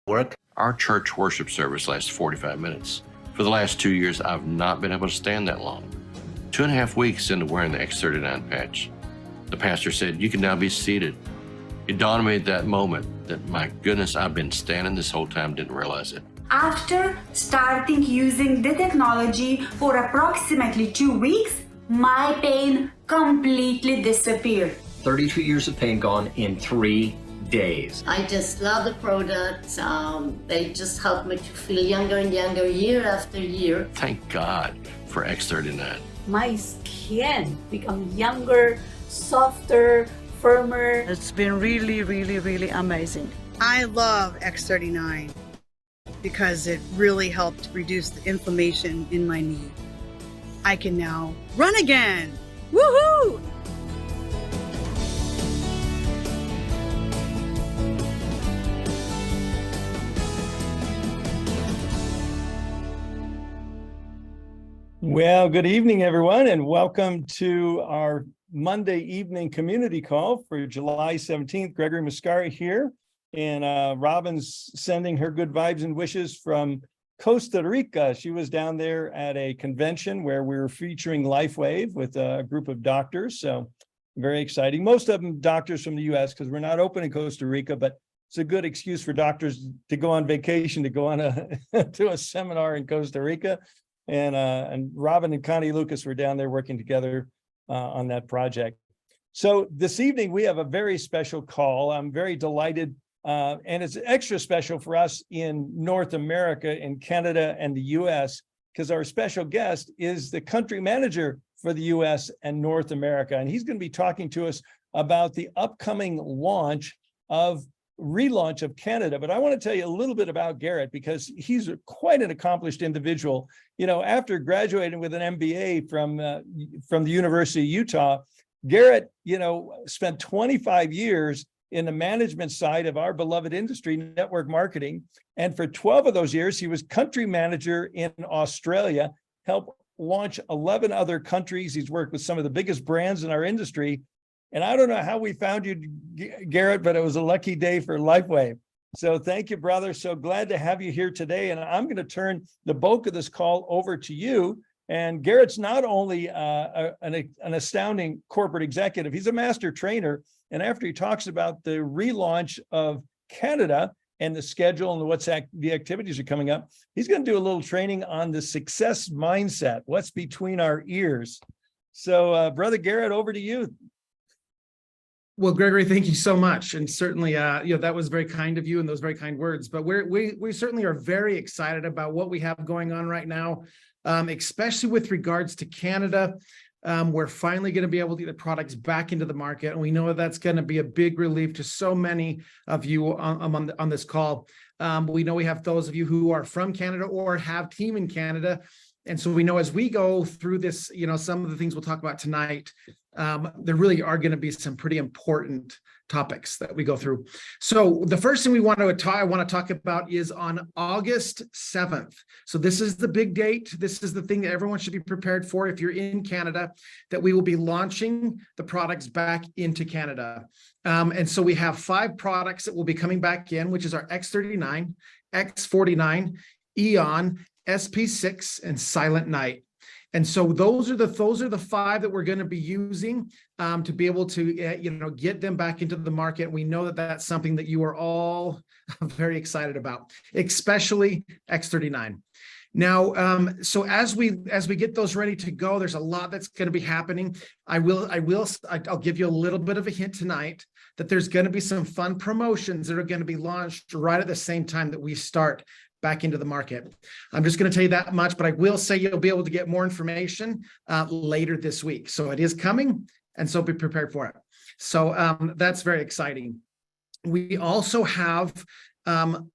work. Our church worship service lasts 45 minutes. For the last 2 years, I've not been able to stand that long. 2.5 weeks into wearing the X39 patch, the pastor said, "You can now be seated." It dawned on me at that moment that, my goodness, I've been standing this whole time, didn't realize it. After starting using the technology for approximately 2 weeks, my pain completely disappeared. 32 years of pain gone in 3 days. I just love the products. They just help me to feel younger and younger year after year. Thank God for X39. My skin become younger, softer, firmer. It's been really amazing. I love X39 because it really helped reduce the inflammation in my knee. I can now run again. Woohoo! Well, good evening, everyone, and welcome to our Monday evening community call for July 17th. Gregory Muscara here, and Robin's sending her good vibes and wishes from Costa Rica. She was down there at a convention where we were featuring LifeWave with a group of doctors, so very exciting. Most of them doctors from the U.S. because we're not open in Costa Rica, but it's a good excuse for doctors to go on vacation, to go on to a seminar in Costa Rica. And Robin and Connie Lucas were down there working together on that project. So this evening we have a very special call. I'm very delighted, and it's extra special for us in North America, in Canada and the US, because our special guest is the country manager for the US and North America. And he's going to be talking to us about the upcoming relaunch of Canada. But I want to tell you a little bit about Garrett, because he's quite an accomplished individual. You know, after graduating with an MBA from the University of Utah, Garrett, spent 25 years in the management side of our beloved industry, network marketing. And for 12 of those years, he was country manager in Australia, helped launch 11 other countries. He's worked with some of the biggest brands in our industry. And I don't know how we found you, Garrett, but it was a lucky day for LifeWave. So thank you, brother. So glad to have you here today. And I'm going to turn the bulk of this call over to you. And Garrett's not only an astounding corporate executive, he's a master trainer. And after he talks about the relaunch of Canada and the schedule and the activities are coming up, he's going to do a little training on the success mindset, what's between our ears. So brother Garrett, over to you. Well, Gregory, thank you so much. And certainly, that was very kind of you and those very kind words. But we certainly are very excited about what we have going on right now, especially with regards to Canada. We're finally going to be able to get the products back into the market. And we know that's going to be a big relief to so many of you on this call. We know we have those of you who are from Canada or have team in Canada. And so we know as we go through this, some of the things we'll talk about tonight, there really are going to be some pretty important topics that we go through. So the first thing I want to talk about is on August 7th. So this is the big date. This is the thing that everyone should be prepared for if you're in Canada, that we will be launching the products back into Canada. And so we have 5 products that will be coming back in, which is our X39, X49, Eon, SP6, and Silent Night. And so those are the 5 that we're going to be using to be able to get them back into the market. We know that that's something that you are all very excited about, especially X39. Now, so as we get those ready to go, there's a lot that's going to be happening. I'll give you a little bit of a hint tonight that there's going to be some fun promotions that are going to be launched right at the same time that we start back into the market. I'm just going to tell you that much, but I will say you'll be able to get more information later this week. So it is coming, and so be prepared for it. So that's very exciting. We also have the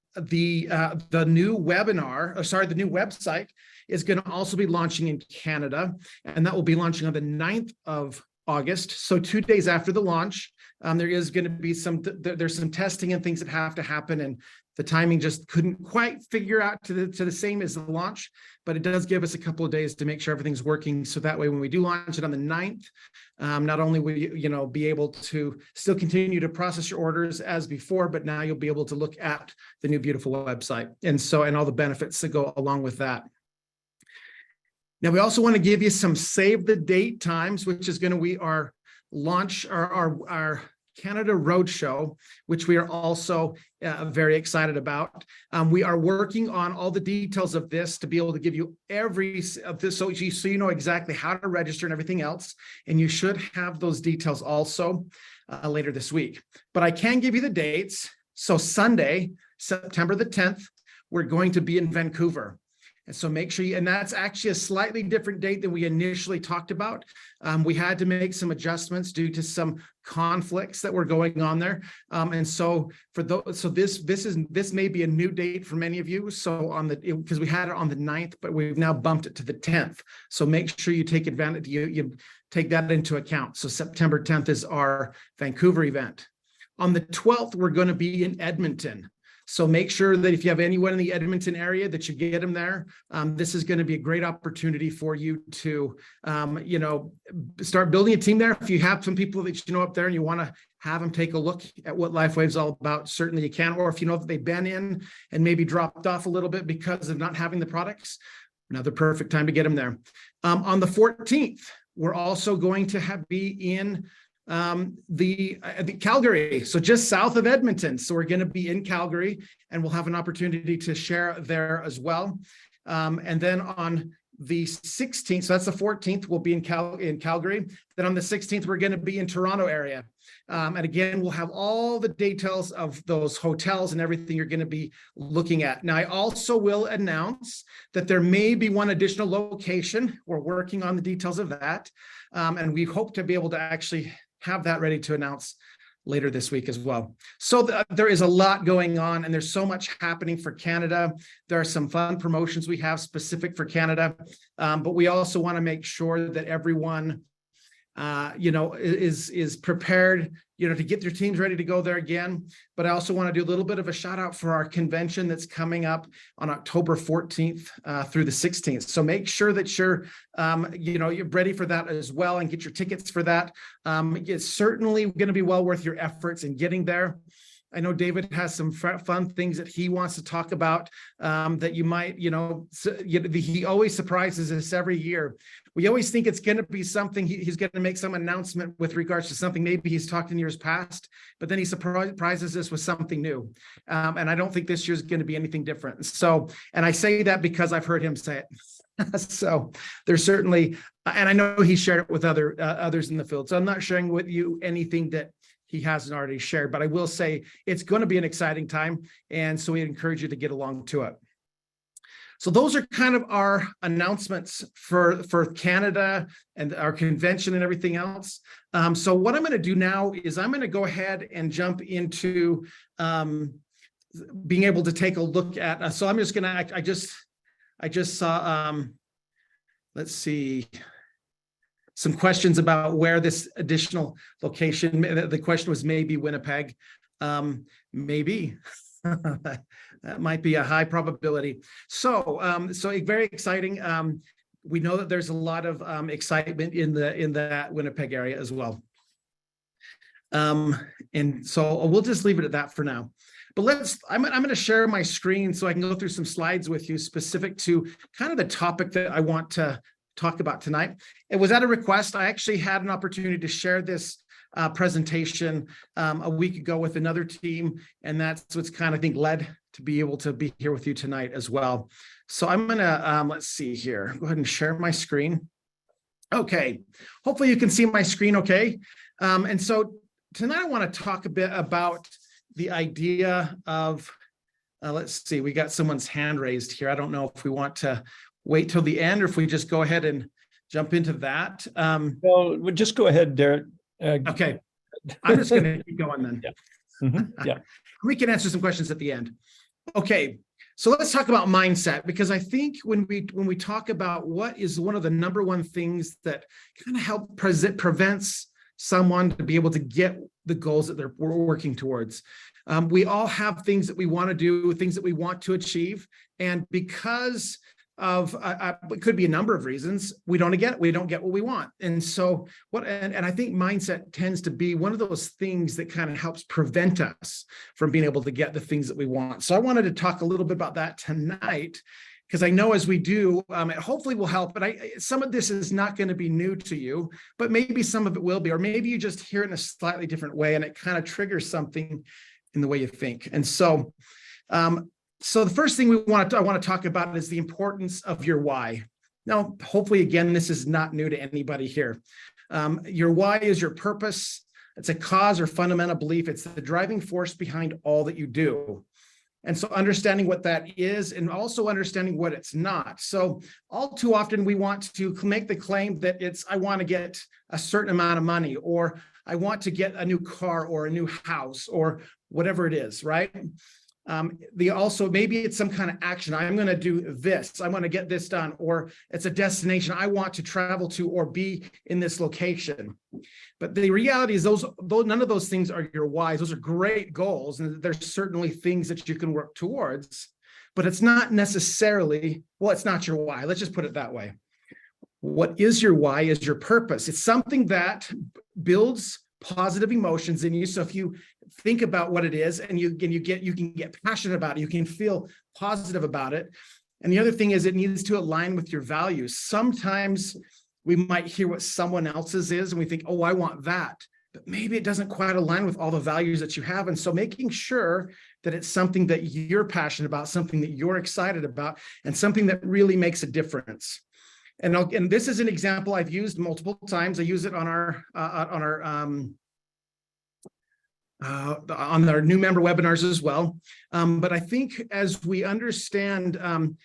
new website is going to also be launching in Canada, and that will be launching on the 9th of August. So 2 days after the launch, there is going to be there's some testing and things that have to happen, and The timing just couldn't quite figure out to the same as the launch, but it does give us a couple of days to make sure everything's working. So that way, when we do launch it on the 9th, not only will you be able to still continue to process your orders as before, but now you'll be able to look at the new beautiful website and all the benefits that go along with that. Now, we also want to give you some save the date times, which is going to be our launch, our Canada Roadshow, which we are also very excited about. We are working on all the details of this to be able to give you so you know exactly how to register and everything else. And you should have those details also later this week. But I can give you the dates. So Sunday, September the 10th, we're going to be in Vancouver. And so make sure and that's actually a slightly different date than we initially talked about. We had to make some adjustments due to some conflicts that were going on there. And so this may be a new date for many of you. So because we had it on the 9th, but we've now bumped it to the 10th. So make sure you take advantage, you take that into account. So September 10th is our Vancouver event. On the 12th, we're going to be in Edmonton. So make sure that if you have anyone in the Edmonton area that you get them there. This is going to be a great opportunity for you to, start building a team there. If you have some people that you know up there and you want to have them take a look at what LifeWave's all about, certainly you can. Or if you know that they've been in and maybe dropped off a little bit because of not having the products, another perfect time to get them there. On the 14th, we're also going to be in the Calgary, so just south of Edmonton. So we're going to be in Calgary, and we'll have an opportunity to share there as well. And then on the 16th, so that's the 14th, we'll be in Calgary. Then on the 16th, we're going to be in Toronto area. And again, we'll have all the details of those hotels and everything you're going to be looking at. Now, I also will announce that there may be one additional location. We're working on the details of that. And we hope to be able to actually have that ready to announce later this week as well. So there is a lot going on, and there's so much happening for Canada. There are some fun promotions we have specific for Canada, but we also want to make sure that everyone, is prepared, to get their teams ready to go there again. But I also want to do a little bit of a shout out for our convention that's coming up on October 14th through the 16th. So make sure that you're ready for that as well and get your tickets for that. It's certainly going to be well worth your efforts in getting there. I know David has some fun things that he wants to talk about that you might, he always surprises us every year. We always think it's going to be something, he's going to make some announcement with regards to something maybe he's talked in years past, but then he surprises us with something new. And I don't think this year's going to be anything different. So, and I say that because I've heard him say it. So there's certainly, and I know he shared it with others in the field. So I'm not sharing with you anything that he hasn't already shared, but I will say it's going to be an exciting time. And so we encourage you to get along to it. So those are kind of our announcements for Canada and our convention and everything else. So what I'm going to do now is I'm going to go ahead and jump into being able to take a look at, so I'm just going to, I just saw, let's see, some questions about where this additional location, the question was maybe Winnipeg, maybe. That might be a high probability. So very exciting. We know that there's a lot of excitement in that Winnipeg area as well. And so we'll just leave it at that for now. But I'm going to share my screen so I can go through some slides with you specific to kind of the topic that I want to talk about tonight. It was at a request. I actually had an opportunity to share this presentation a week ago with another team, and that's what's kind of, I think, led to be able to be here with you tonight as well. So I'm gonna let's see here, go ahead and share my screen. Okay, hopefully you can see my screen okay. And so tonight I want to talk a bit about the idea of let's see, we got someone's hand raised here. I don't know if we want to wait till the end or if we just go ahead and jump into that. Well, just go ahead, Derek. Okay, I'm just going to keep going then. Yeah. Mm-hmm. Yeah. We can answer some questions at the end. Okay, so let's talk about mindset, because I think when we talk about what is one of the number one things that kind of prevents someone to be able to get the goals that we're working towards, We all have things that we want to do, things that we want to achieve. And because of it could be a number of reasons, we don't get what we want. And so and I think mindset tends to be one of those things that kind of helps prevent us from being able to get the things that we want. So I wanted to talk a little bit about that tonight, because I know as we do, it hopefully will help. But some of this is not going to be new to you, but maybe some of it will be, or maybe you just hear it in a slightly different way and it kind of triggers something in the way you think. And so, so the first thing I want to talk about is the importance of your why. Now, hopefully, again, this is not new to anybody here. Your why is your purpose. It's a cause or fundamental belief. It's the driving force behind all that you do. And so understanding what that is and also understanding what it's not. So all too often we want to make the claim that I want to get a certain amount of money, or I want to get a new car or a new house or whatever it is, right? Also, maybe it's some kind of action. I'm going to do this. I want to get this done, or it's a destination I want to travel to or be in this location. But the reality is none of those things are your whys. Those are great goals. And there's certainly things that you can work towards, but it's not necessarily, it's not your why. Let's just put it that way. What is your why is your purpose. It's something that builds positive emotions in you. So if you think about what it is and you can get passionate about it, you can feel positive about it. And the other thing is it needs to align with your values. Sometimes we might hear what someone else's is and we think, oh, I want that, but maybe it doesn't quite align with all the values that you have. And so making sure that it's something that you're passionate about, something that you're excited about, and something that really makes a difference. And this is an example I've used multiple times. I use it on our new member webinars as well. But I think as we understand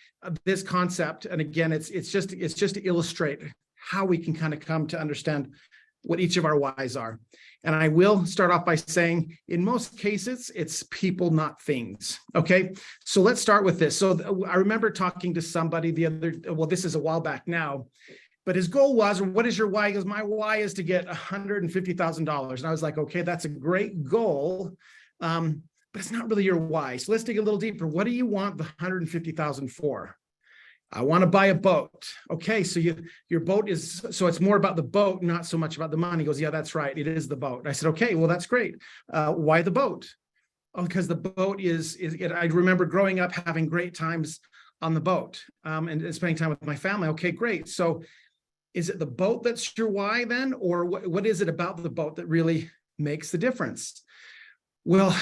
this concept, and again, it's just to illustrate how we can kind of come to understand what each of our whys are. And I will start off by saying, in most cases, it's people, not things. Okay, so let's start with this. So I remember talking to somebody this is a while back now, but his goal was, or what is your why? He goes, my why is to get $150,000. And I was like, okay, that's a great goal, but it's not really your why. So let's dig a little deeper. What do you want the $150,000 for? I want to buy a boat. Okay, so your boat is, so it's more about the boat, not so much about the money. He goes, yeah, that's right. It is the boat. I said, okay, well, that's great. Why the boat? Oh, because the boat I remember growing up having great times on the boat and spending time with my family. Okay, great. So is it the boat that's your why then? Or what is it about the boat that really makes the difference? Well,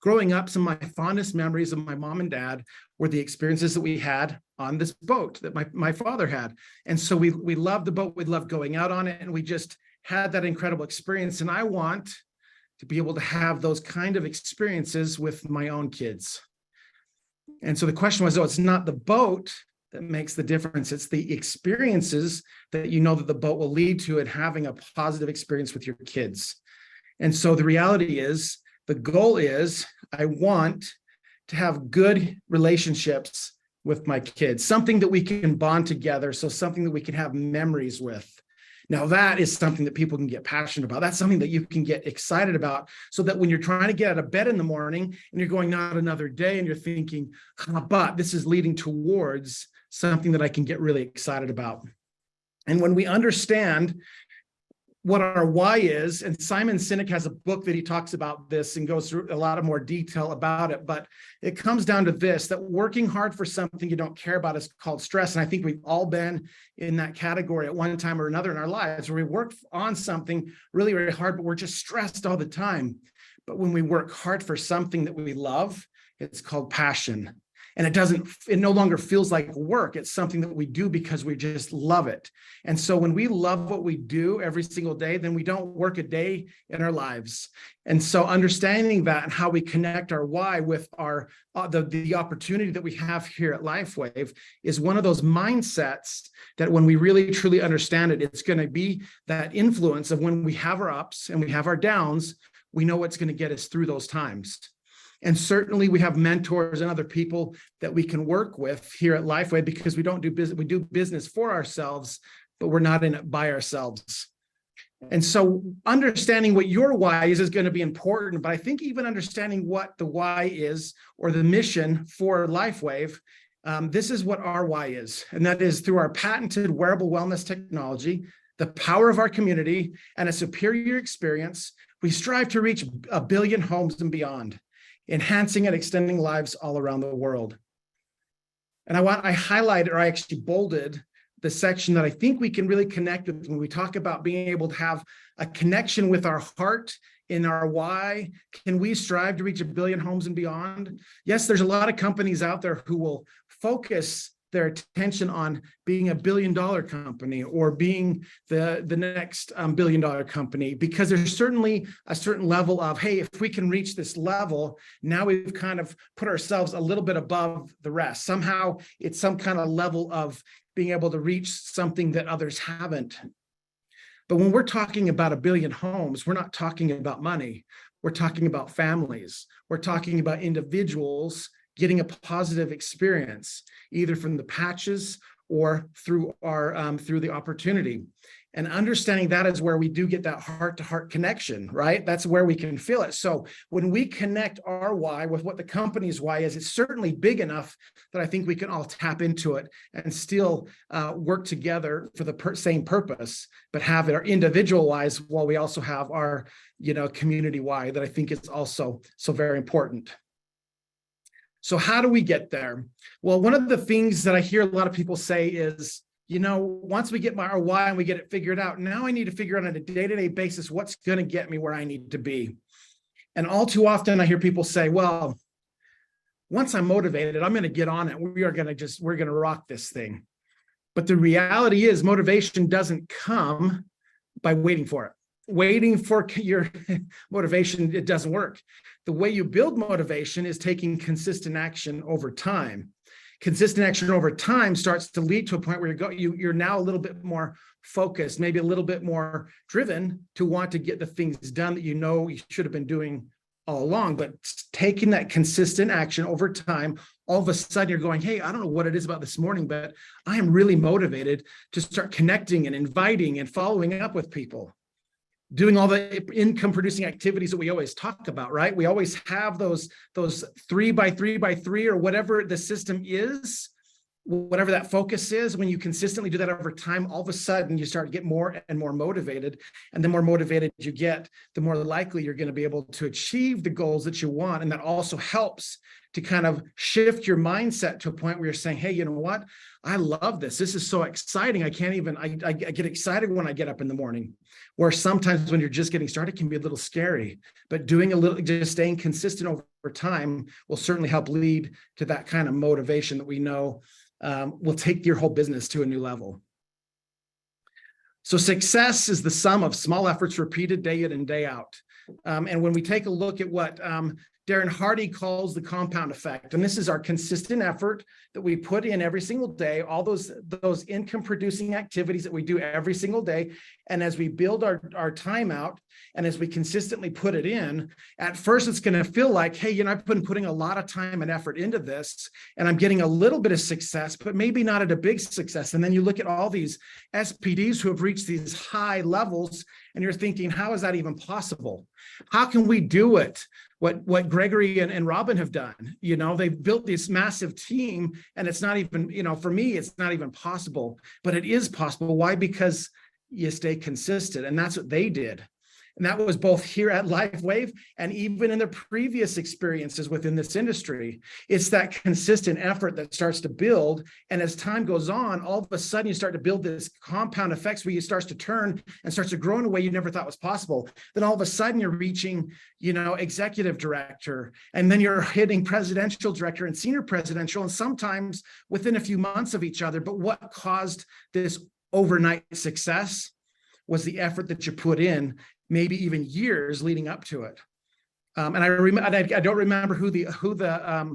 growing up, some of my fondest memories of my mom and dad were the experiences that we had on this boat that my father had. And so we loved the boat. We loved going out on it. And we just had that incredible experience. And I want to be able to have those kind of experiences with my own kids. And so the question was, it's not the boat that makes the difference. It's the experiences that that the boat will lead to, and having a positive experience with your kids. And so the reality is, the goal is, I want to have good relationships with my kids, something that we can bond together. So something that we can have memories with. Now that is something that people can get passionate about. That's something that you can get excited about, so that when you're trying to get out of bed in the morning and you're going, not another day, and you're thinking, but this is leading towards something that I can get really excited about. And when we understand what our why is, and Simon Sinek has a book that he talks about this and goes through a lot of more detail about it, but it comes down to this, that working hard for something you don't care about is called stress. And I think we've all been in that category at one time or another in our lives, where we work on something really, really hard, but we're just stressed all the time. But when we work hard for something that we love, it's called passion. And it no longer feels like work. It's something that we do because we just love it. And so when we love what we do every single day, then we don't work a day in our lives. And so understanding that and how we connect our why with our the opportunity that we have here at LifeWave is one of those mindsets that when we really truly understand it, it's going to be that influence of when we have our ups and we have our downs, we know what's going to get us through those times. And certainly we have mentors and other people that we can work with here at LifeWave, because we don't do business. We do business for ourselves, but we're not in it by ourselves. And so understanding what your why is going to be important, but I think even understanding what the why is or the mission for LifeWave, this is what our why is, and that is through our patented wearable wellness technology, the power of our community, and a superior experience, we strive to reach 1 billion homes and beyond, enhancing and extending lives all around the world. And I highlighted, or I actually bolded, the section that I think we can really connect with when we talk about being able to have a connection with our heart in our why. Can we strive to reach 1 billion homes and beyond? Yes, there's a lot of companies out there who will focus their attention on being $1 billion company or being the next $1 billion company, because there's certainly a certain level of, hey, if we can reach this level, now we've kind of put ourselves a little bit above the rest. Somehow it's some kind of level of being able to reach something that others haven't. But when we're talking about 1 billion homes, we're not talking about money. We're talking about families. We're talking about individuals getting a positive experience, either from the patches or through our through the opportunity. And understanding that is where we do get that heart-to-heart connection, right? That's where we can feel it. So when we connect our why with what the company's why is, it's certainly big enough that I think we can all tap into it and still work together for the same purpose, but have our individual whys while we also have our, community why that I think is also so very important. So how do we get there? Well, one of the things that I hear a lot of people say is, once we get our why and we get it figured out, now I need to figure out on a day-to-day basis what's going to get me where I need to be. And all too often I hear people say, well, once I'm motivated, I'm going to get on it. We're going to rock this thing. But the reality is motivation doesn't come by waiting for it. Waiting for your motivation, it doesn't work. The way you build motivation is taking consistent action over time. Consistent action over time starts to lead to a point where you're now a little bit more focused, maybe a little bit more driven to want to get the things done that you should have been doing all along. But taking that consistent action over time, all of a sudden you're going, hey, I don't know what it is about this morning, but I am really motivated to start connecting and inviting and following up with people. Doing all the income producing activities that we always talk about, right? We always have those 3x3x3 or whatever the system is, whatever that focus is. When you consistently do that over time, all of a sudden you start to get more and more motivated. And the more motivated you get, the more likely you're going to be able to achieve the goals that you want. And that also helps to kind of shift your mindset to a point where you're saying, hey, you know what? I love this. This is so exciting. I get excited when I get up in the morning. Where sometimes when you're just getting started, it can be a little scary, but just staying consistent over time will certainly help lead to that kind of motivation that we know will take your whole business to a new level. So success is the sum of small efforts repeated day in and day out. And when we take a look at what Darren Hardy calls the compound effect, and this is our consistent effort that we put in every single day, all those income producing activities that we do every single day. And as we build our time out and as we consistently put it in, at first it's going to feel like, hey, I've been putting a lot of time and effort into this and I'm getting a little bit of success, but maybe not at a big success. And then you look at all these SPDs who have reached these high levels and you're thinking, how is that even possible? How can we do it? What Gregory and Robin have done, they've built this massive team and it's not even, for me, it's not even possible, but it is possible. Why? Because you stay consistent, and that's what they did. And that was both here at LifeWave and even in their previous experiences within this industry. It's that consistent effort that starts to build. And as time goes on, all of a sudden you start to build this compound effects where you start to turn and starts to grow in a way you never thought was possible. Then all of a sudden you're reaching, executive director, and then you're hitting presidential director and senior presidential, and sometimes within a few months of each other. But what caused this overnight success was the effort that you put in, maybe even years leading up to it. And I don't remember who the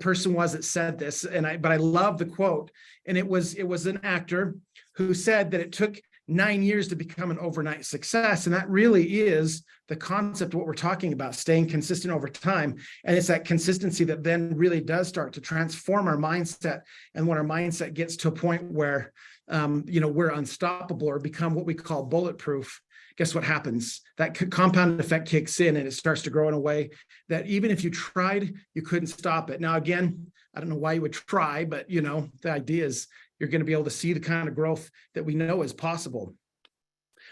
person was that said this, but I love the quote. And it was an actor who said that it took 9 years to become an overnight success. And that really is the concept of what we're talking about, staying consistent over time. And it's that consistency that then really does start to transform our mindset. And when our mindset gets to a point where we're unstoppable or become what we call bulletproof, guess what happens? That compound effect kicks in and it starts to grow in a way that even if you tried, you couldn't stop it. Now, again, I don't know why you would try, but the idea is you're going to be able to see the kind of growth that we know is possible.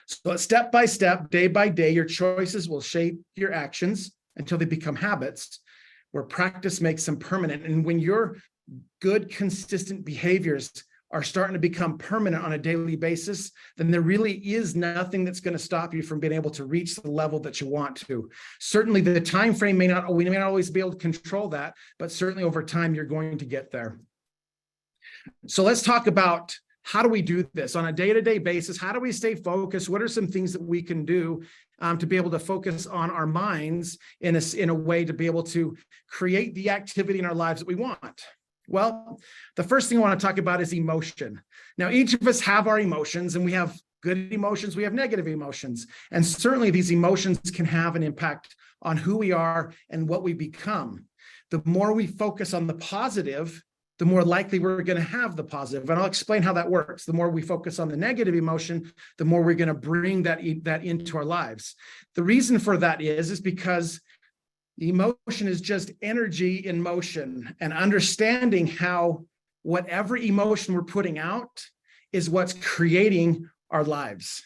So step by step, day by day, your choices will shape your actions until they become habits, where practice makes them permanent. And when your good, consistent behaviors are starting to become permanent on a daily basis, then there really is nothing that's going to stop you from being able to reach the level that you want to. Certainly the time frame we may not always be able to control that, but certainly over time you're going to get there. So let's talk about how do we do this on a day-to-day basis? How do we stay focused? What are some things that we can do to be able to focus on our minds in a way to be able to create the activity in our lives that we want? Well, the first thing I want to talk about is emotion. Now, each of us have our emotions, and we have good emotions, we have negative emotions. And certainly these emotions can have an impact on who we are and what we become. The more we focus on the positive, the more likely we're going to have the positive. And I'll explain how that works. The more we focus on the negative emotion, the more we're going to bring that into our lives. The reason for that is because emotion is just energy in motion, and understanding how whatever emotion we're putting out is what's creating our lives.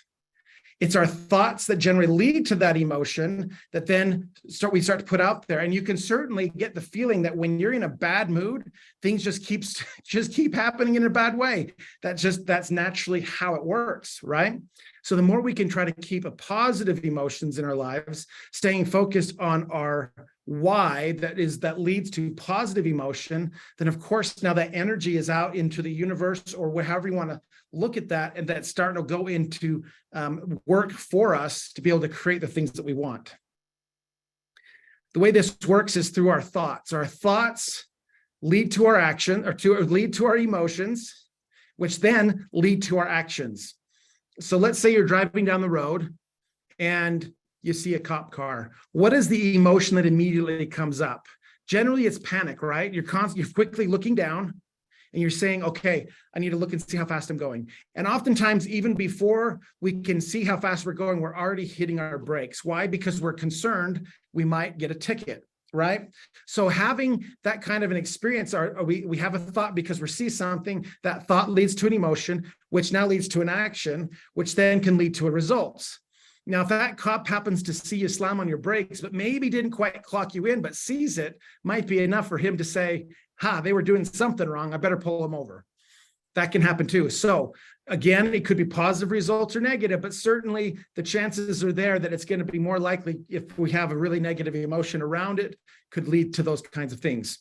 It's our thoughts that generally lead to that emotion that then we start to put out there. And you can certainly get the feeling that when you're in a bad mood, things just keep happening in a bad way. That's naturally how it works, right? So the more we can try to keep a positive emotions in our lives, staying focused on our why that leads to positive emotion, then of course now that energy is out into the universe, or however you want to look at that, and that's starting to go into work for us to be able to create the things that we want. The way this works is through our thoughts. Our thoughts lead to our action, or lead to our emotions, which then lead to our actions. So let's say you're driving down the road and you see a cop car. What is the emotion that immediately comes up? Generally, it's panic, right? You're quickly looking down and you're saying, okay, I need to look and see how fast I'm going. And oftentimes, even before we can see how fast we're going, we're already hitting our brakes. Why? Because we're concerned we might get a ticket, right? So having that kind of an experience, we have a thought because we see something, that thought leads to an emotion, which now leads to an action, which then can lead to a result. Now, if that cop happens to see you slam on your brakes, but maybe didn't quite clock you in, but sees it, might be enough for him to say, they were doing something wrong, I better pull them over. That can happen too. So again, it could be positive results or negative, but certainly the chances are there that it's going to be more likely, if we have a really negative emotion around it, could lead to those kinds of things.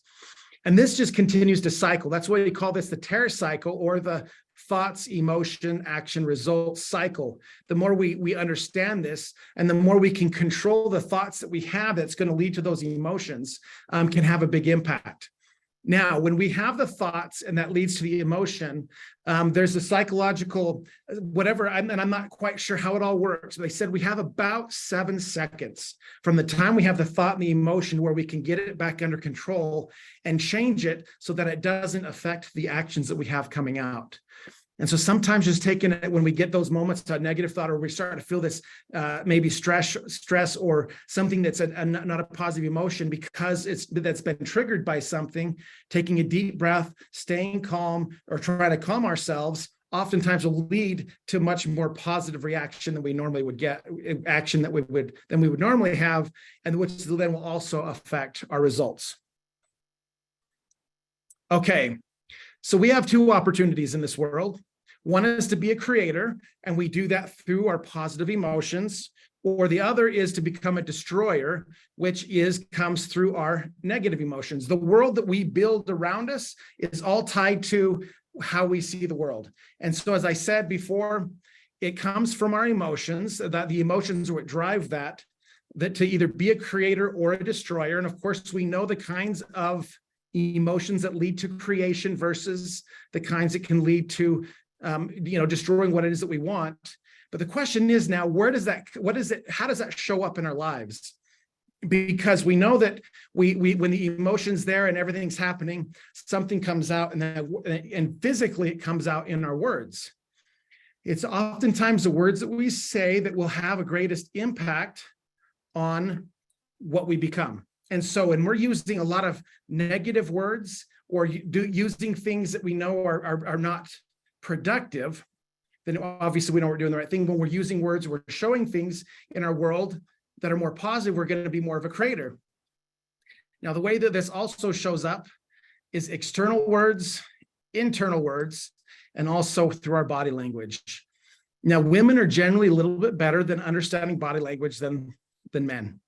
And this just continues to cycle. That's why we call this the terror cycle, or the thoughts, emotion, action, results cycle. The more we understand this, and the more we can control the thoughts that we have that's going to lead to those emotions, can have a big impact. Now, when we have the thoughts and that leads to the emotion, there's a psychological whatever, and I'm not quite sure how it all works. They said we have about 7 seconds from the time we have the thought and the emotion where we can get it back under control and change it so that it doesn't affect the actions that we have coming out. And so sometimes just taking it when we get those moments, a negative thought, or we start to feel this maybe stress or something that's not a positive emotion because that's been triggered by something, taking a deep breath, staying calm, or trying to calm ourselves, oftentimes will lead to much more positive reaction than we normally would get, action that we would normally have, and which then will also affect our results. Okay, so we have 2 opportunities in this world. One is to be a creator, and we do that through our positive emotions, or the other is to become a destroyer, which comes through our negative emotions. The world that we build around us is all tied to how we see the world. And so, as I said before, it comes from our emotions, that the emotions are what drive that to either be a creator or a destroyer. And of course, we know the kinds of emotions that lead to creation versus the kinds that can lead to destroying what it is that we want. But the question is now, how does that show up in our lives? Because we know that when the emotion's there and everything's happening, something comes out, and physically it comes out in our words. It's oftentimes the words that we say that will have a greatest impact on what we become. And so when we're using a lot of negative words or using things that we know are not productive, then obviously we know we're doing the right thing. When we're using words, we're showing things in our world that are more positive, we're going to be more of a creator. Now, the way that this also shows up is external words, internal words, and also through our body language. Now, women are generally a little bit better than understanding body language than men.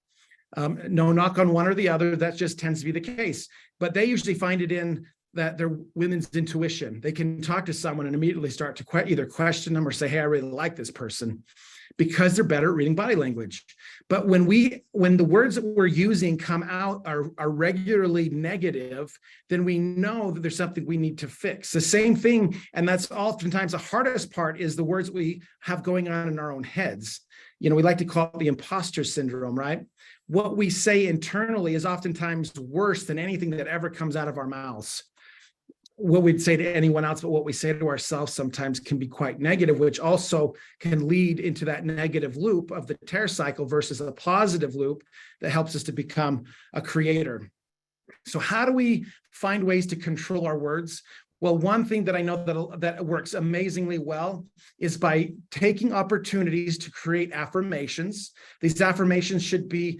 No knock on one or the other, that just tends to be the case. But they usually find it in that their women's intuition. They can talk to someone and immediately start to either question them or say, hey, I really like this person, because they're better at reading body language. But when the words that we're using come out are regularly negative, then we know that there's something we need to fix. The same thing, and that's oftentimes the hardest part, is the words we have going on in our own heads. You know, we like to call it the imposter syndrome, right? What we say internally is oftentimes worse than anything that ever comes out of our mouths. What we'd say to anyone else, but what we say to ourselves sometimes can be quite negative, which also can lead into that negative loop of the tear cycle versus a positive loop that helps us to become a creator. So how do we find ways to control our words? Well, one thing that I know that works amazingly well is by taking opportunities to create affirmations. These affirmations should be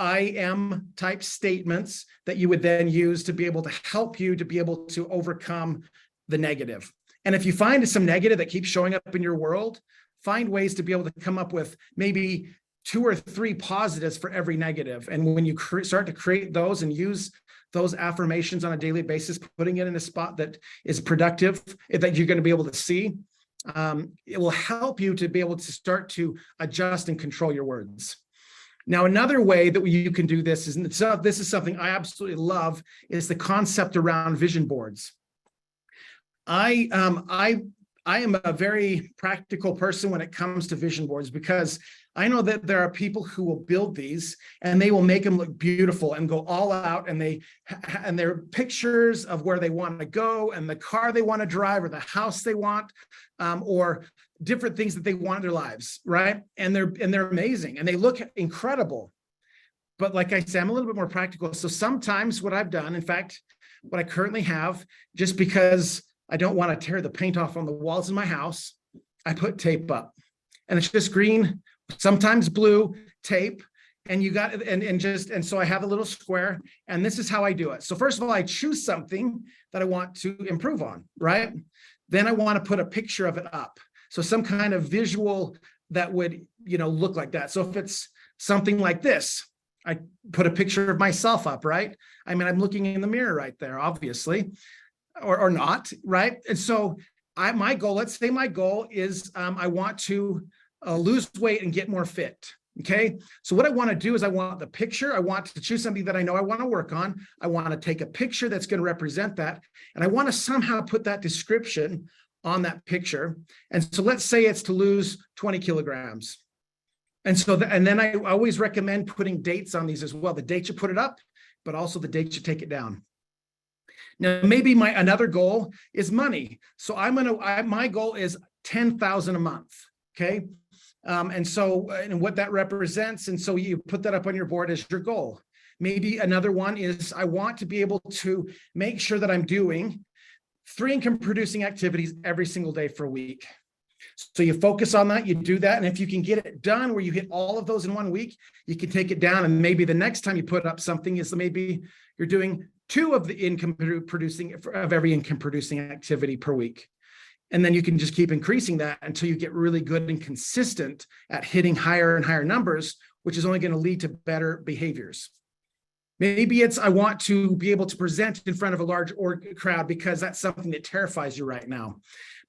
I am type statements that you would then use to be able to help you to be able to overcome the negative. And if you find some negative that keeps showing up in your world, find ways to be able to come up with maybe 2 or 3 positives for every negative. And when you start to create those and use those affirmations on a daily basis, putting it in a spot that is productive, that you're going to be able to see, it will help you to be able to start to adjust and control your words. Now, another way that you can do this is, and this is something I absolutely love, is the concept around vision boards. I am a very practical person when it comes to vision boards, because I know that there are people who will build these and they will make them look beautiful and go all out, and they're pictures of where they want to go and the car they want to drive or the house they want, or different things that they want in their lives, right? And they're amazing and they look incredible. But like I said, I'm a little bit more practical. So sometimes what I've done, in fact, what I currently have, just because I don't want to tear the paint off on the walls in my house, I put tape up, and it's just green, sometimes blue tape. And you got, and so I have a little square, and this is how I do it. So first of all, I choose something that I want to improve on, right? Then I want to put a picture of it up. So some kind of visual that would, look like that. So if it's something like this, I put a picture of myself up, right? I mean, I'm looking in the mirror right there, obviously, or not, right? And so my goal, let's say my goal is I want to lose weight and get more fit. Okay. So what I want to do is I want the picture. I want to choose something that I know I want to work on. I want to take a picture that's going to represent that. And I want to somehow put that description on that picture. And so let's say it's to lose 20 kilograms. And so, and then I always recommend putting dates on these as well. The date you put it up, but also the date you take it down. Now, maybe another goal is money. So my goal is 10,000 a month. Okay. And what that represents. And so you put that up on your board as your goal. Maybe another one is I want to be able to make sure that I'm doing 3 income producing activities every single day for a week. So you focus on that, you do that. And if you can get it done where you hit all of those in 1 week, you can take it down. And maybe the next time you put up something is maybe you're doing 2 of the every income producing activity per week. And then you can just keep increasing that until you get really good and consistent at hitting higher and higher numbers, which is only going to lead to better behaviors. Maybe it's I want to be able to present in front of a large crowd because that's something that terrifies you right now.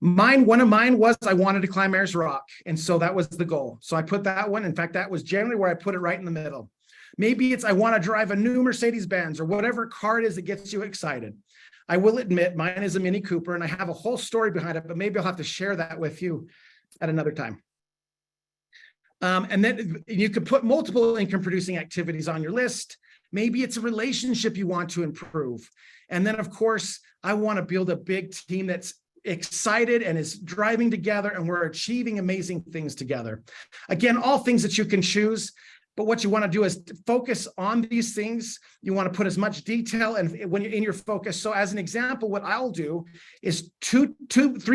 One of mine was I wanted to climb Ayers Rock. And so that was the goal. So I put that one. In fact, that was generally where I put it, right in the middle. Maybe it's I want to drive a new Mercedes-Benz or whatever car it is that gets you excited. I will admit mine is a Mini Cooper and I have a whole story behind it, but maybe I'll have to share that with you at another time. And then you could put multiple income producing activities on your list. Maybe it's a relationship you want to improve. And then of course, I want to build a big team that's excited and is driving together, and we're achieving amazing things together. Again, all things that you can choose. But what you want to do is focus on these things. You want to put as much detail and when you're in your focus. So as an example, what I'll do is 3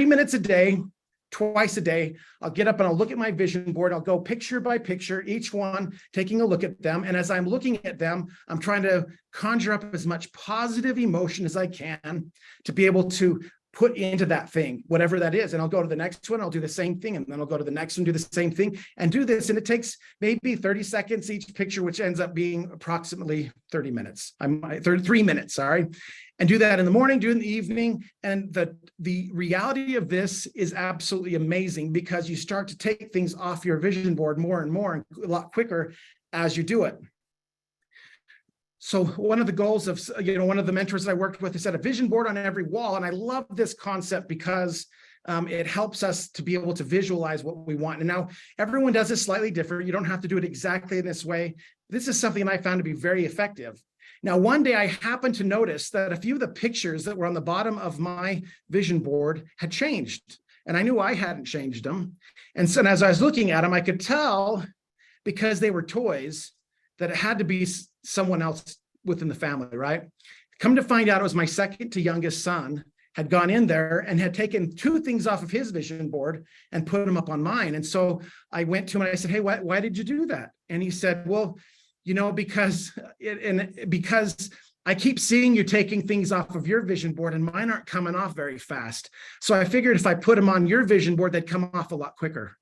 minutes a day, twice a day. I'll get up and I'll look at my vision board. I'll go picture by picture, each one, taking a look at them. And as I'm looking at them, I'm trying to conjure up as much positive emotion as I can to be able to put into that thing, whatever that is. And I'll go to the next one, I'll do the same thing, and then I'll go to the next one, do the same thing, and do this. And it takes maybe 30 seconds each picture, which ends up being approximately 30 minutes. 3 minutes, sorry. And do that in the morning, do it in the evening. And the reality of this is absolutely amazing, because you start to take things off your vision board more and more, and a lot quicker as you do it. So one of the goals of, one of the mentors that I worked with, set a vision board on every wall. And I love this concept because it helps us to be able to visualize what we want. And now everyone does it slightly different. You don't have to do it exactly in this way. This is something I found to be very effective. Now, one day I happened to notice that a few of the pictures that were on the bottom of my vision board had changed. And I knew I hadn't changed them. And so as I was looking at them, I could tell, because they were toys, that it had to be someone else within the family, right? Come to find out, it was my second to youngest son had gone in there and had taken 2 things off of his vision board and put them up on mine. And so I went to him and I said, hey, why did you do that? And he said, well, because I keep seeing you taking things off of your vision board and mine aren't coming off very fast. So I figured if I put them on your vision board, they'd come off a lot quicker.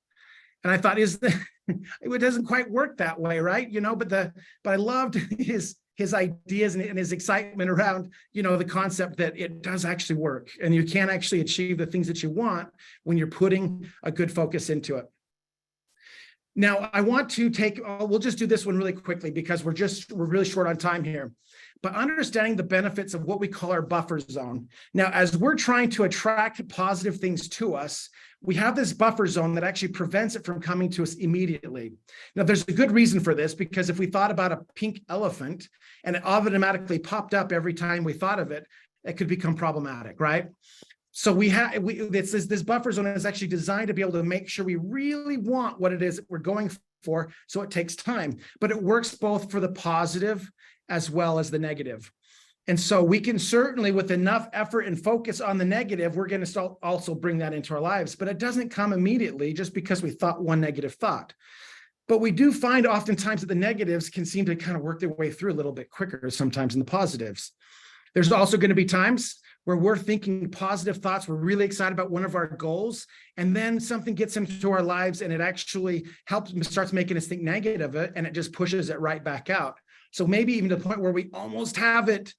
And I thought, it doesn't quite work that way, right? But I loved his ideas and his excitement around, the concept that it does actually work, and you can actually achieve the things that you want when you're putting a good focus into it. Now, I want to we'll just do this one really quickly because we're really short on time here. But understanding the benefits of what we call our buffer zone. Now, as we're trying to attract positive things to us, we have this buffer zone that actually prevents it from coming to us immediately. Now, there's a good reason for this, because if we thought about a pink elephant and it automatically popped up every time we thought of it, it could become problematic, right? So this buffer zone is actually designed to be able to make sure we really want what it is that we're going for. So it takes time, but it works both for the positive as well as the negative. And so we can certainly, with enough effort and focus on the negative, we're going to also bring that into our lives, but it doesn't come immediately just because we thought one negative thought. But we do find oftentimes that the negatives can seem to kind of work their way through a little bit quicker sometimes than the positives. There's also going to be times where we're thinking positive thoughts, we're really excited about one of our goals, and then something gets into our lives and it actually starts making us think negative of it, and it just pushes it right back out. So maybe even to the point where we almost have it,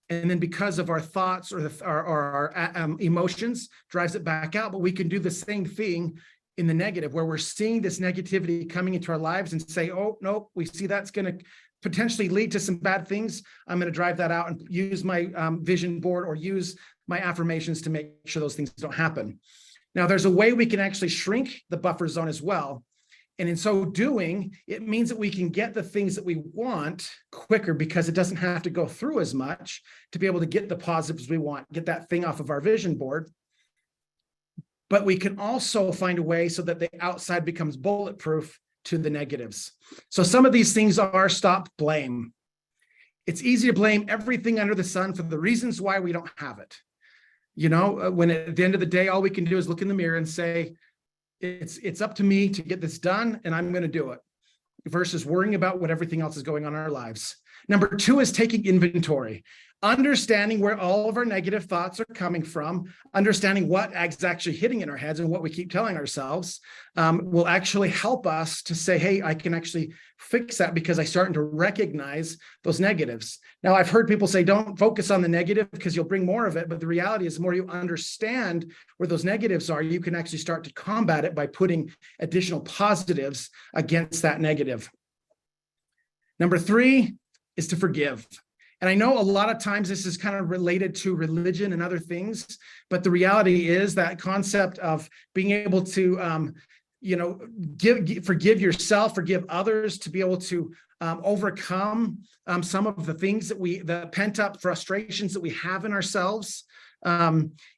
and then because of our thoughts or our emotions drives it back out. But we can do the same thing in the negative, where we're seeing this negativity coming into our lives and say, oh, no, we see that's going to potentially lead to some bad things. I'm going to drive that out and use my vision board or use my affirmations to make sure those things don't happen. Now, there's a way we can actually shrink the buffer zone as well. And in so doing, it means that we can get the things that we want quicker, because it doesn't have to go through as much to be able to get the positives we want, get that thing off of our vision board. But we can also find a way so that the outside becomes bulletproof to the negatives. So some of these things are stop blame. It's easy to blame everything under the sun for the reasons why we don't have it. When at the end of the day, all we can do is look in the mirror and say, it's up to me to get this done, and I'm going to do it, versus worrying about what everything else is going on in our lives. Number 2 is taking inventory. Understanding where all of our negative thoughts are coming from, understanding what is actually hitting in our heads and what we keep telling ourselves will actually help us to say, hey, I can actually fix that because I'm starting to recognize those negatives. Now, I've heard people say, don't focus on the negative because you'll bring more of it. But the reality is, the more you understand where those negatives are, you can actually start to combat it by putting additional positives against that negative. Number 3 is to forgive. And I know a lot of times this is kind of related to religion and other things, but the reality is that concept of being able to, forgive yourself, forgive others, to be able to overcome some of the things the pent up frustrations that we have in ourselves,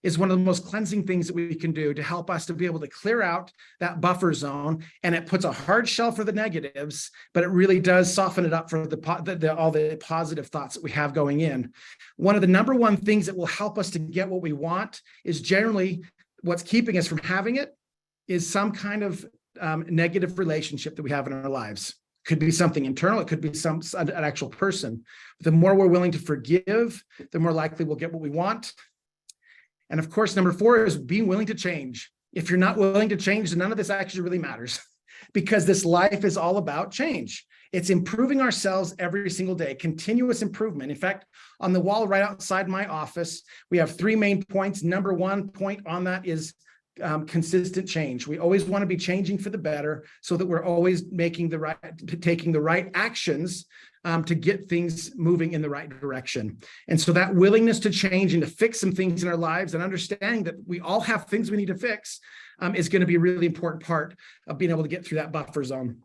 is one of the most cleansing things that we can do to help us to be able to clear out that buffer zone. And it puts a hard shell for the negatives, but it really does soften it up for all the positive thoughts that we have going in. One of the number one things that will help us to get what we want is generally what's keeping us from having it is some kind of negative relationship that we have in our lives. Could be something internal. It could be an actual person. The more we're willing to forgive, the more likely we'll get what we want. And of course, number 4 is being willing to change. If you're not willing to change, then none of this actually really matters, because this life is all about change. It's improving ourselves every single day, continuous improvement. In fact, on the wall right outside my office, we have 3 main points. Number 1 point on that is consistent change. We always want to be changing for the better, so that we're always taking the right actions to get things moving in the right direction. And so that willingness to change and to fix some things in our lives, and understanding that we all have things we need to fix, is going to be a really important part of being able to get through that buffer zone.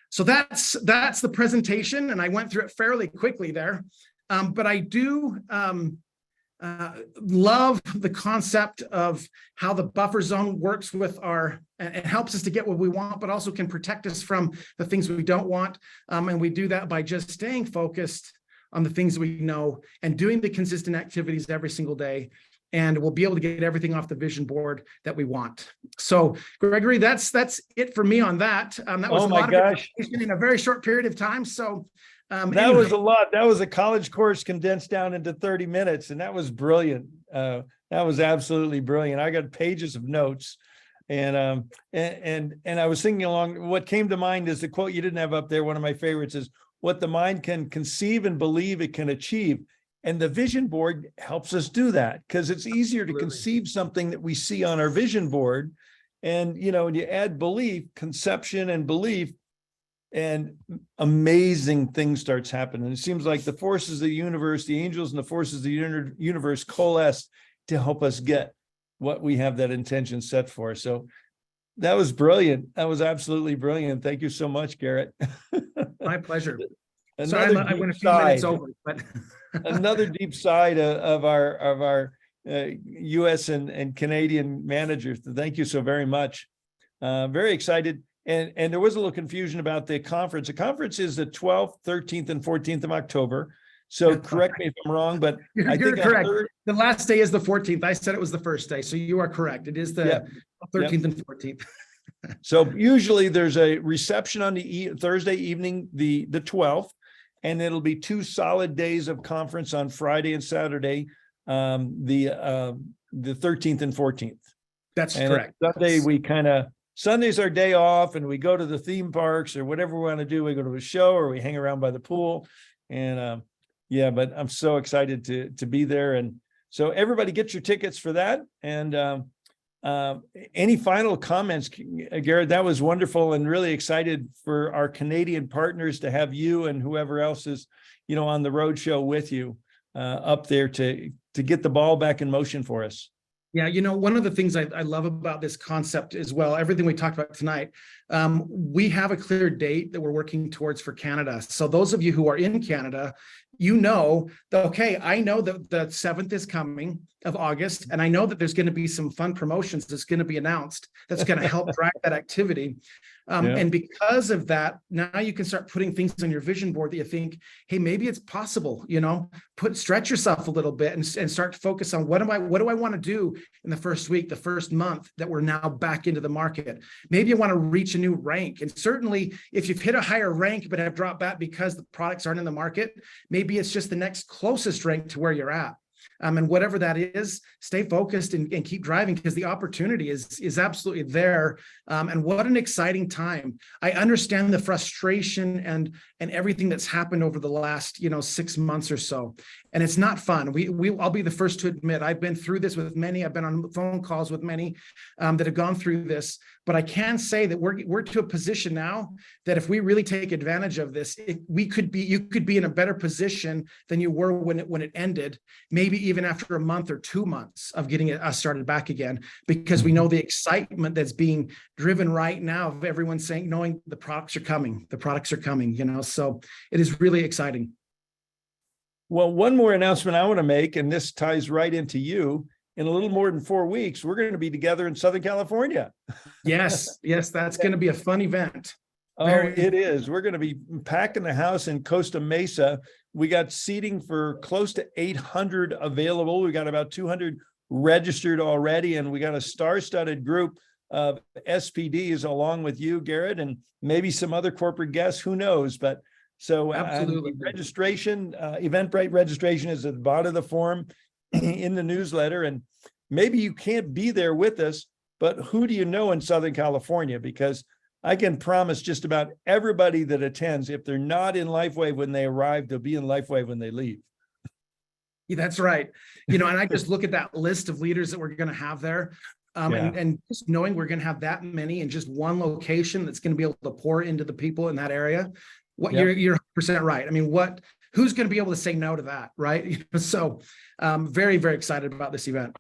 So that's the presentation, and I went through it fairly quickly there, but I do love the concept of how the buffer zone works with it helps us to get what we want, but also can protect us from the things we don't want. And we do that by just staying focused on the things we know and doing the consistent activities every single day. And we'll be able to get everything off the vision board that we want. So, Gregory, that's it for me on that. That was a lot of information in a very short period of time. So that was a lot. That was a college course condensed down into 30 minutes. And that was brilliant. That was absolutely brilliant. I got pages of notes, and I was thinking along, what came to mind is the quote you didn't have up there. One of my favorites is, what the mind can conceive and believe it can achieve. And the vision board helps us do that, because it's easier to conceive something that we see on our vision board. And, when you add belief, conception and belief, and amazing things starts happening. It seems like the forces of the universe, the angels and the forces of the universe coalesce to help us get what we have that intention set for. So that was brilliant. That was absolutely brilliant. Thank you so much, Garrett. My pleasure. Another I went a few minutes over, but another deep side of our U.S. and Canadian managers. Thank you so very much. Very excited. And there was a little confusion about the conference. The conference is the 12th, 13th, and 14th of October. So correct me if I'm wrong, but I think you're correct. The last day is the 14th. I said it was the first day. So you are correct. It is the 13th and 14th. So usually there's a reception on the Thursday evening, the 12th, and it'll be 2 solid days of conference on Friday and Saturday, the 13th and 14th. That's and correct. Sunday Sunday's our day off, and we go to the theme parks or whatever we want to do. We go to a show or we hang around by the pool. And but I'm so excited to be there. And so everybody get your tickets for that. And any final comments, Garrett? That was wonderful, and really excited for our Canadian partners to have you and whoever else is, on the road show with you up there to get the ball back in motion for us. Yeah, one of the things I love about this concept as well, everything we talked about tonight, we have a clear date that we're working towards for Canada. So those of you who are in Canada, I know that the 7th is coming of August, and I know that there's going to be some fun promotions that's going to be announced that's going to help drive that activity. And because of that, now you can start putting things on your vision board that you think, hey, maybe it's possible, stretch yourself a little bit and start to focus on what do I want to do in the first week, the first month that we're now back into the market. Maybe you want to reach a new rank. And certainly if you've hit a higher rank, but have dropped back because the products aren't in the market, maybe it's just the next closest rank to where you're at. And whatever that is, stay focused and keep driving, because the opportunity is absolutely there. And what an exciting time. I understand the frustration and everything that's happened over the last, 6 months or so. And it's not fun. I'll be the first to admit, I've been through this with many. I've been on phone calls with many that have gone through this. But I can say that we're to a position now that if we really take advantage of this, you could be in a better position than you were when it ended. Maybe even after a month or 2 months of getting us started back again, because we know the excitement that's being driven right now of everyone saying, knowing the products are coming. The products are coming. So it is really exciting. Well, one more announcement I want to make, and this ties right into you. In a little more than 4 weeks, we're going to be together in Southern California. Yes, that's going to be a fun event. It is. We're going to be packing the house in Costa Mesa. We got seating for close to 800 available. We got about 200 registered already, and we got a star-studded group of SPDs along with you, Garrett, and maybe some other corporate guests. Who knows? But so absolutely, registration, Eventbrite registration is at the bottom of the form in the newsletter. And maybe you can't be there with us, but who do you know in Southern California? Because I can promise just about everybody that attends, if they're not in LifeWave when they arrive, they'll be in LifeWave when they leave. Yeah, that's right. And I just look at that list of leaders that we're going to have there. And just knowing we're going to have that many in just one location that's going to be able to pour into the people in that area. You're 100% right. I mean, who's going to be able to say no to that, right? So very, very excited about this event.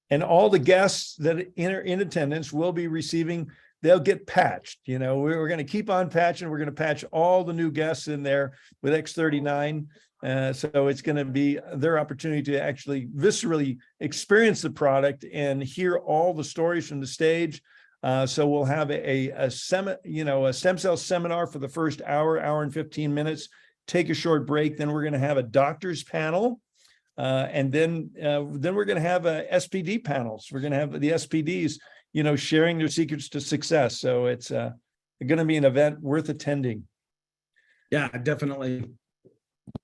And all the guests that are in attendance will be receiving, they'll get patched. We're going to keep on patching. We're going to patch all the new guests in there with X39. So it's going to be their opportunity to actually viscerally experience the product and hear all the stories from the stage. So we'll have a stem cell seminar for the first hour and 15 minutes, take a short break. Then we're going to have a doctor's panel. And then we're going to have SPD panels. We're going to have the SPDs, sharing their secrets to success. So it's going to be an event worth attending. Yeah, definitely.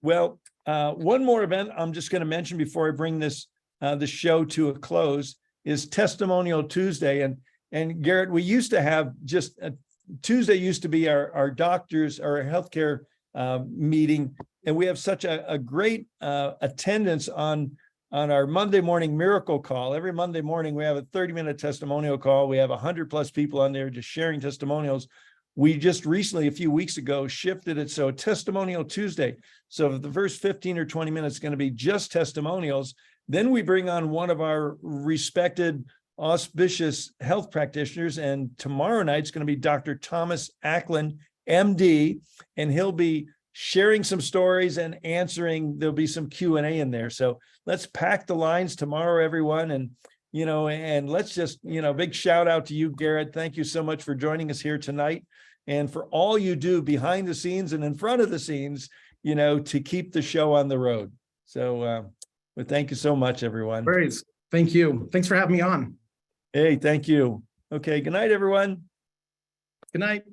Well, one more event I'm just going to mention before I bring the show to a close is Testimonial Tuesday. And Garrett, we used to have Tuesday used to be our doctors, our healthcare meeting, and we have such a great attendance on our Monday morning miracle call. Every Monday morning, we have a 30-minute testimonial call. We have 100+ people on there just sharing testimonials. We just recently, a few weeks ago, shifted it. So Testimonial Tuesday. So the first 15 or 20 minutes is going to be just testimonials. Then we bring on one of our respected auspicious health practitioners. And tomorrow night's going to be Dr. Thomas Ackland, MD, and he'll be sharing some stories and answering. There'll be some Q&A in there. So let's pack the lines tomorrow, everyone. And let's just, big shout out to you, Garrett. Thank you so much for joining us here tonight and for all you do behind the scenes and in front of the scenes, to keep the show on the road. So well, thank you so much, everyone. Praise. Thank you. Thanks for having me on. Hey, thank you. Okay. Good night, everyone. Good night.